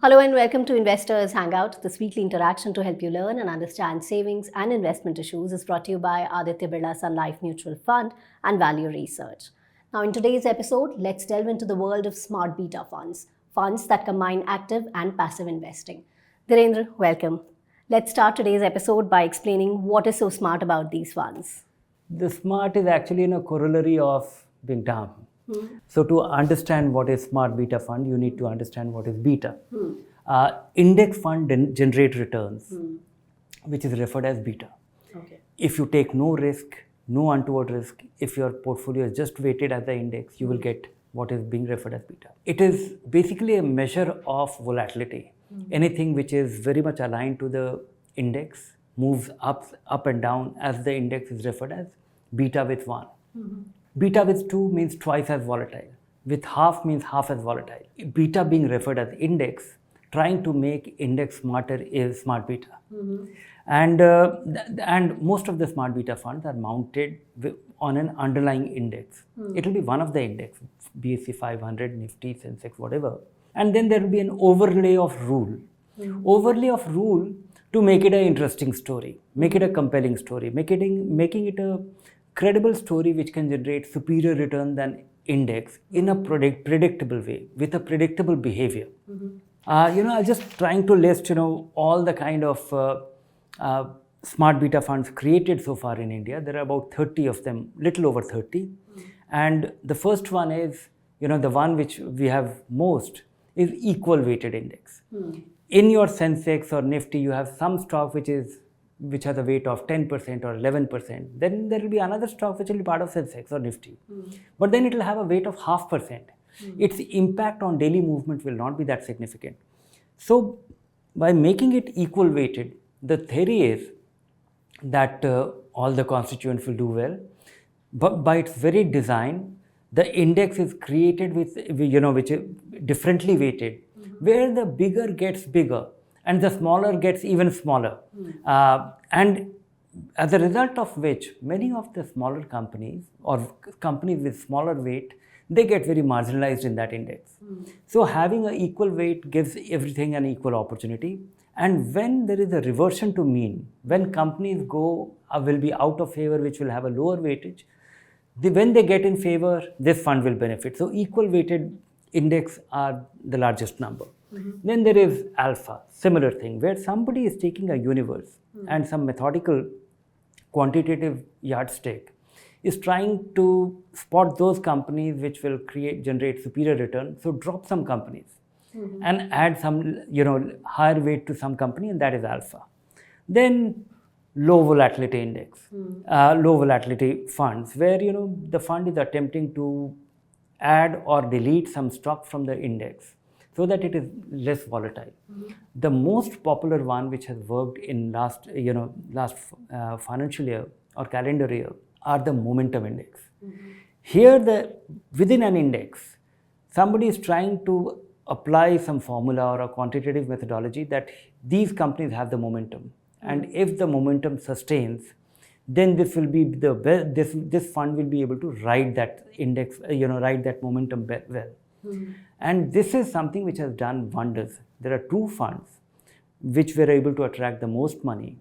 Hello and welcome to Investors Hangout. This weekly interaction to help you learn and understand savings and investment issues is brought to you by Aditya Birla Sun Life Mutual Fund and Value Research. Now, in today's episode, let's delve into the world of smart beta funds, funds that combine active and passive investing. Dhirendra, welcome. Let's start today's episode by explaining what is so smart about these funds. The smart is actually a corollary of being dumb. So to understand what is smart beta fund, you need to understand what is beta. Index fund generate returns, which is referred as beta. Okay. If you take no risk, no untoward risk, if your portfolio is just weighted as the index, you will get what is being referred as beta. It is basically a measure of volatility. Anything which is very much aligned to the index moves up and down as the index is referred as beta with 1. Beta with 2 means twice as volatile. With half means half as volatile. Beta being referred as index, trying to make index smarter is smart beta. And most of the smart beta funds are mounted on an underlying index. It will be one of the index, BSE 500, Nifty, Sensex, whatever. And then there will be an overlay of rule. Overlay of rule to make it an interesting story, make it a compelling story, making it a credible story which can generate superior return than index in a predictable way, with a predictable behavior. I'm just trying to list, all the kind of smart beta funds created so far in India. There are about 30 of them, little over 30. And the first one is, the one which we have most is equal weighted index. In your Sensex or Nifty, you have some stock which has a weight of 10% or 11%. Then there will be another stock which will be part of Sensex or Nifty. But then it will have a weight of 0.5%. Its impact on daily movement will not be that significant. So by making it equal weighted, the theory is that all the constituents will do well. But by its very design, the index is created which is differently weighted, where the bigger gets bigger and the smaller gets even smaller. And as a result of which, many of the smaller companies or companies with smaller weight, they get very marginalized in that index. So having an equal weight gives everything an equal opportunity. And when there is a reversion to mean, when companies will be out of favor, which will have a lower weightage, when they get in favor, this fund will benefit. So equal weighted index are the largest number. Then there is alpha, similar thing, where somebody is taking a universe and some methodical quantitative yardstick is trying to spot those companies which will generate superior return. So drop some companies and add some, higher weight to some company, and that is alpha. Then low volatility index, low volatility funds, where, the fund is attempting to add or delete some stock from the index so that it is less volatile. The most popular one which has worked in last financial year or calendar year are the momentum index. Here, within an index, somebody is trying to apply some formula or a quantitative methodology that these companies have the momentum. And if the momentum sustains, then this will be this fund will be able to ride that index, ride that momentum well. And this is something which has done wonders. There are 2 funds which were able to attract the most money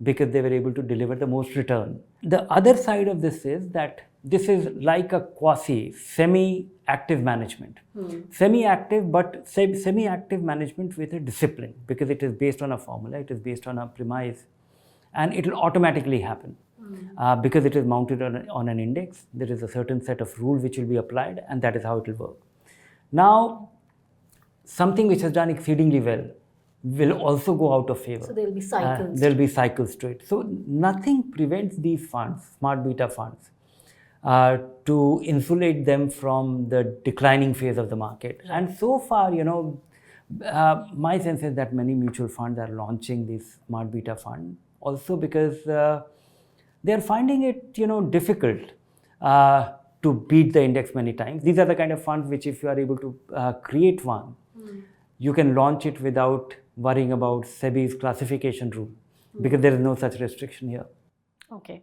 because they were able to deliver the most return. The other side of this is that this is like a semi-active management. Semi-active, but semi-active management with a discipline, because it is based on a formula, it is based on a premise, and it will automatically happen. Because it is mounted on an index, there is a certain set of rules which will be applied, and that is how it will work. Now, something which has done exceedingly well will also go out of favor. So there will be cycles. There will be cycles to it. So nothing prevents these funds, smart beta funds, to insulate them from the declining phase of the market. And so far, my sense is that many mutual funds are launching this smart beta fund also because they are finding it, difficult to beat the index many times. These are the kind of funds which, if you are able to create one, you can launch it without worrying about SEBI's classification rule, because there is no such restriction here. Okay.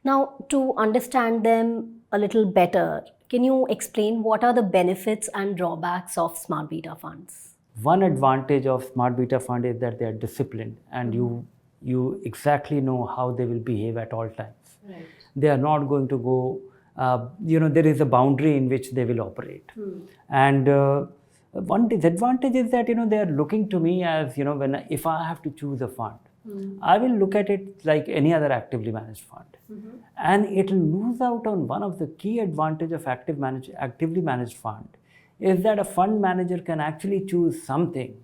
Now, to understand them a little better, can you explain what are the benefits and drawbacks of smart beta funds? one advantage of smart beta fund is that they are disciplined, and you exactly know how they will behave at all times. Right. They are not going to go, there is a boundary in which they will operate. And one disadvantage is that, they are looking to me as, if I have to choose a fund, I will look at it like any other actively managed fund. And it will lose out on one of the key advantages of actively managed fund, is that a fund manager can actually choose something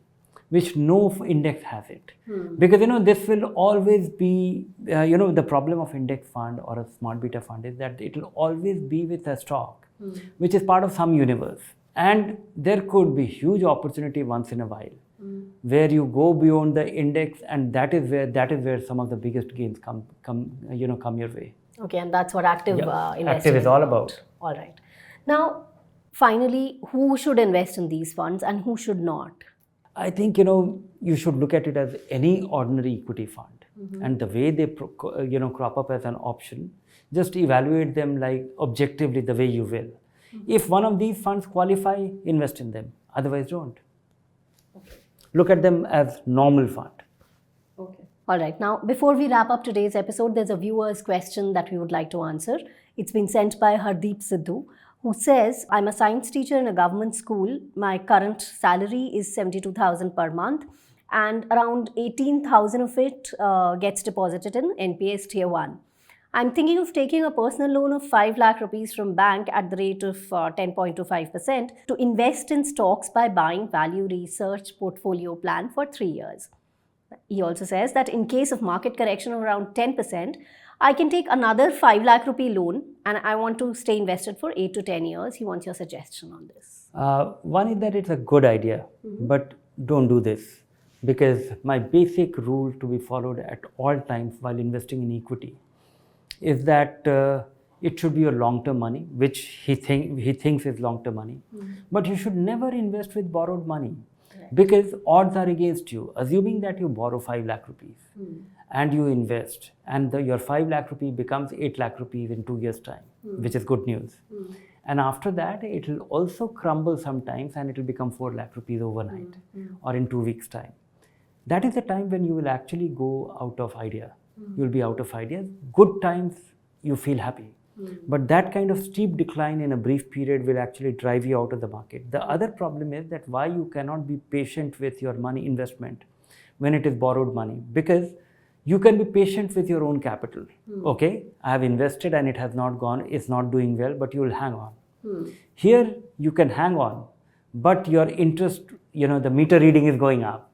which no index has it. Because this will always be, the problem of index fund or a smart beta fund is that it will always be with a stock which is part of some universe. And there could be huge opportunity once in a while where you go beyond the index, and that is where some of the biggest gains come your way. Okay, and that's what active investing Active is all about. All right. Now, finally, who should invest in these funds and who should not? I think, you should look at it as any ordinary equity fund. And the way they, crop up as an option, just evaluate them like objectively the way you will. If one of these funds qualify, invest in them. Otherwise, don't. Okay. Look at them as normal fund. Okay. All right. Now, before we wrap up today's episode, there's a viewer's question that we would like to answer. It's been sent by Hardeep Sidhu, who says, I'm a science teacher in a government school. My current salary is 72,000 per month, and around 18,000 of it gets deposited in NPS Tier 1. I'm thinking of taking a personal loan of 5 lakh rupees from bank at the rate of 10.25% to invest in stocks by buying Value Research portfolio plan for 3 years. He also says that in case of market correction of around 10%, I can take another 5 lakh rupee loan, and I want to stay invested for 8 to 10 years. He wants your suggestion on this. One is that it's a good idea, but don't do this, because my basic rule to be followed at all times while investing in equity is that it should be your long-term money, which he thinks is long-term money. But you should never invest with borrowed money, because odds are against you. Assuming that you borrow 5 lakh rupees and you invest, and your 5 lakh rupee becomes 8 lakh rupees in 2 years' time, which is good news. And after that, it will also crumble sometimes, and it will become 4 lakh rupees overnight or in 2 weeks' time. That is the time when you will actually go out of idea. You will be out of ideas. Good times, you feel happy. But that kind of steep decline in a brief period will actually drive you out of the market. The other problem is that why you cannot be patient with your money investment when it is borrowed money, because you can be patient with your own capital. Okay, I have invested and it has not gone, it's not doing well, but you will hang on. Here, you can hang on, but your interest, the meter reading is going up.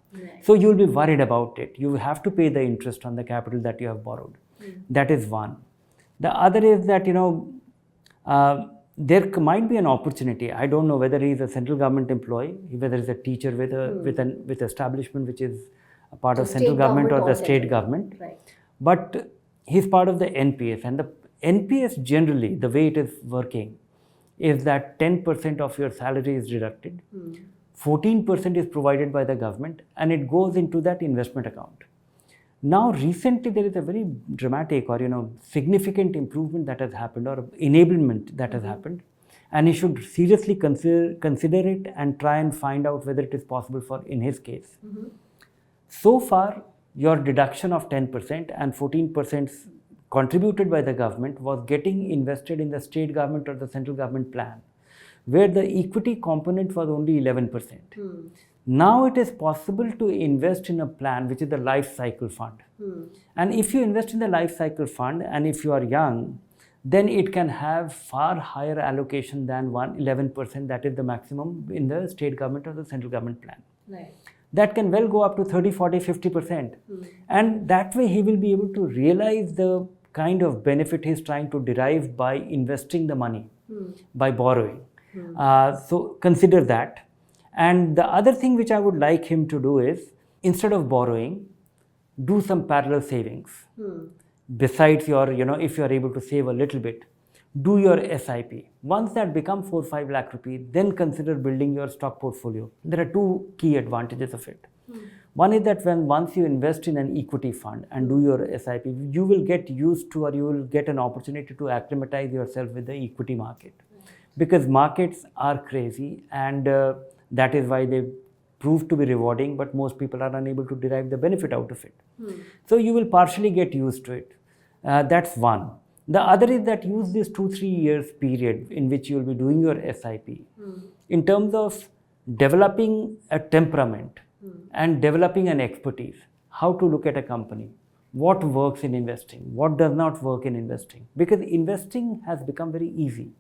So you will be worried about it. You have to pay the interest on the capital that you have borrowed. That is one. The other is that, there might be an opportunity. I don't know whether he is a central government employee, whether he is a teacher with establishment which is a part of central government or the state government. Right. But he's part of the NPS, and the NPS generally, the way it is working, is that 10% of your salary is deducted. 14% is provided by the government, and it goes into that investment account. Now, recently, there is a very dramatic or, significant improvement that has happened, or enablement that has happened. And he should seriously consider it and try and find out whether it is possible in his case. So far, your deduction of 10% and 14% contributed by the government was getting invested in the state government or the central government plan, where the equity component was only 11%. Now it is possible to invest in a plan which is the life cycle fund. And if you invest in the life cycle fund, and if you are young, then it can have far higher allocation than 11%, that is the maximum in the state government or the central government plan. Right. That can well go up to 30, 40, 50%. And that way he will be able to realize the kind of benefit he is trying to derive by investing the money, by borrowing. So consider that. And the other thing which I would like him to do is, instead of borrowing, do some parallel savings. Besides your, if you are able to save a little bit, do your SIP. Once that becomes 4-5 lakh rupees, then consider building your stock portfolio. There are two key advantages of it. One is that once you invest in an equity fund and do your SIP, you will get used to, or you will get an opportunity to acclimatize yourself with the equity market. Because markets are crazy, and that is why they proved to be rewarding, but most people are unable to derive the benefit out of it. So you will partially get used to it. That's one. The other is that use this 2-3 years period in which you will be doing your SIP in terms of developing a temperament and developing an expertise, how to look at a company, what works in investing, what does not work in investing. Because investing has become very easy.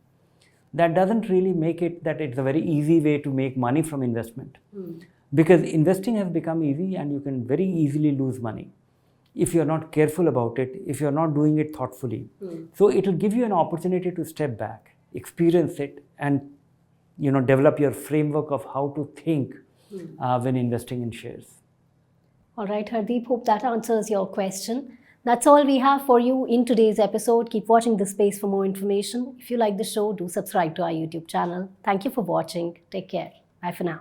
That doesn't really make it that it's a very easy way to make money from investment. Because investing has become easy and you can very easily lose money if you're not careful about it, if you're not doing it thoughtfully. So it'll give you an opportunity to step back, experience it, and develop your framework of how to think when investing in shares. All right, Hardeep, hope that answers your question. That's all we have for you in today's episode. Keep watching this space for more information. If you like the show, do subscribe to our YouTube channel. Thank you for watching. Take care. Bye for now.